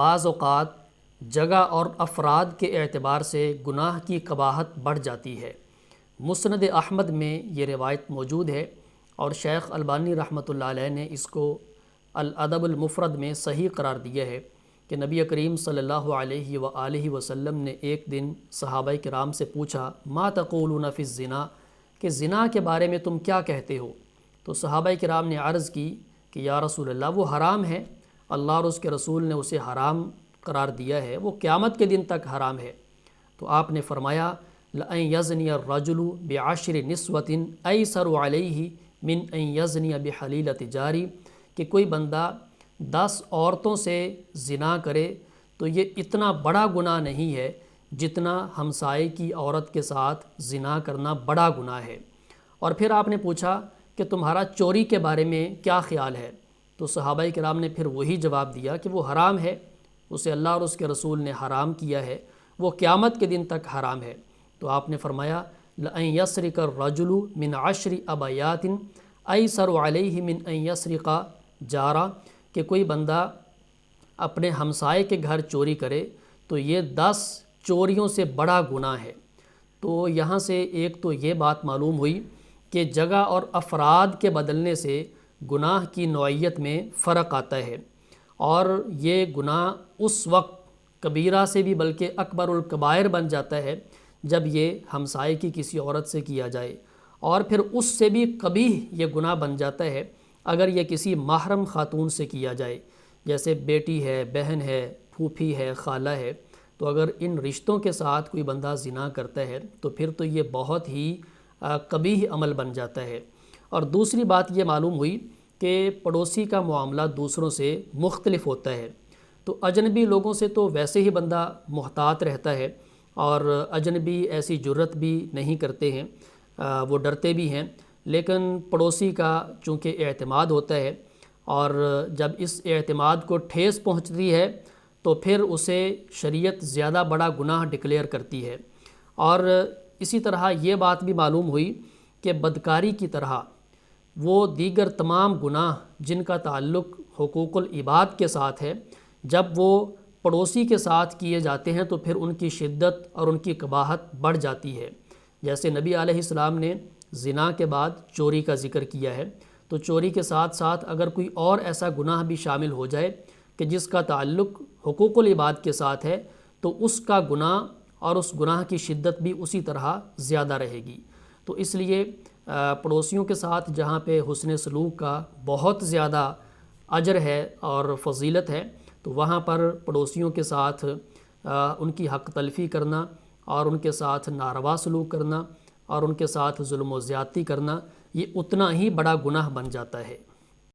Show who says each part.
Speaker 1: بعض اوقات جگہ اور افراد کے اعتبار سے گناہ کی قباحت بڑھ جاتی ہے۔ مسند احمد میں یہ روایت موجود ہے اور شیخ البانی رحمۃ اللہ علیہ نے اس کو الادب المفرد میں صحیح قرار دیا ہے کہ نبی کریم صلی اللہ علیہ وآلہ وسلم نے ایک دن صحابہ کرام سے پوچھا ما تقولون فی الزنا، کہ زنا کے بارے میں تم کیا کہتے ہو؟ تو صحابہ کرام نے عرض کی کہ یا رسول اللہ وہ حرام ہے، اللہ اور اس کے رسول نے اسے حرام قرار دیا ہے، وہ قیامت کے دن تک حرام ہے۔ تو آپ نے فرمایا لَأَن يَزْنِيَ الرَّجُلُ بِعَشْرِ نِسْوَةٍ أَيْسَرُ عَلَيْهِ مِنْ أَن يَزْنِيَ بِحَلِيلَةِ جَارٍ، کہ کوئی بندہ 10 عورتوں سے زنا کرے تو یہ اتنا بڑا گناہ نہیں ہے جتنا ہمسائے کی عورت کے ساتھ زنا کرنا بڑا گناہ ہے۔ اور پھر آپ نے پوچھا کہ تمہارا چوری کے بارے میں کیا خیال ہے؟ تو صحابہ کرام نے پھر وہی جواب دیا کہ وہ حرام ہے، اسے اللہ اور اس کے رسول نے حرام کیا ہے، وہ قیامت کے دن تک حرام ہے۔ تو آپ نے فرمایا لَأَن يَسْرِقَ الرَّجُلُ مِنْ عَشْرِ أَبَيَاتٍ أَيْسَرُ عَلَيْهِ مِنْ أَن يَسْرِقَ جَارًا، کہ کوئی بندہ اپنے ہمسائے کے گھر چوری کرے تو یہ 10 چوریوں سے بڑا گناہ ہے۔ تو یہاں سے ایک تو یہ بات معلوم ہوئی کہ جگہ اور افراد کے بدلنے سے گناہ کی نوعیت میں فرق آتا ہے، اور یہ گناہ اس وقت کبیرہ سے بھی بلکہ اکبر الکبائر بن جاتا ہے جب یہ ہمسائے کی کسی عورت سے کیا جائے، اور پھر اس سے بھی قبیح یہ گناہ بن جاتا ہے اگر یہ کسی محرم خاتون سے کیا جائے، جیسے بیٹی ہے، بہن ہے، پھوپھی ہے، خالہ ہے۔ تو اگر ان رشتوں کے ساتھ کوئی بندہ زنا کرتا ہے تو پھر تو یہ بہت ہی قبیح عمل بن جاتا ہے۔ اور دوسری بات یہ معلوم ہوئی کہ پڑوسی کا معاملہ دوسروں سے مختلف ہوتا ہے۔ تو اجنبی لوگوں سے تو ویسے ہی بندہ محتاط رہتا ہے، اور اجنبی ایسی جرت بھی نہیں کرتے ہیں، وہ ڈرتے بھی ہیں، لیکن پڑوسی کا چونکہ اعتماد ہوتا ہے، اور جب اس اعتماد کو ٹھیس پہنچتی ہے تو پھر اسے شریعت زیادہ بڑا گناہ ڈکلیئر کرتی ہے۔ اور اسی طرح یہ بات بھی معلوم ہوئی کہ بدکاری کی طرح وہ دیگر تمام گناہ جن کا تعلق حقوق العباد کے ساتھ ہے، جب وہ پڑوسی کے ساتھ کیے جاتے ہیں تو پھر ان کی شدت اور ان کی قباحت بڑھ جاتی ہے۔ جیسے نبی علیہ السلام نے زنا کے بعد چوری کا ذکر کیا ہے، تو چوری کے ساتھ ساتھ اگر کوئی اور ایسا گناہ بھی شامل ہو جائے کہ جس کا تعلق حقوق العباد کے ساتھ ہے تو اس کا گناہ اور اس گناہ کی شدت بھی اسی طرح زیادہ رہے گی۔ تو اس لیے پڑوسیوں کے ساتھ جہاں پہ حسن سلوک کا بہت زیادہ اجر ہے اور فضیلت ہے، تو وہاں پر پڑوسیوں کے ساتھ ان کی حق تلفی کرنا اور ان کے ساتھ ناروا سلوک کرنا اور ان کے ساتھ ظلم و زیادتی کرنا یہ اتنا ہی بڑا گناہ بن جاتا ہے۔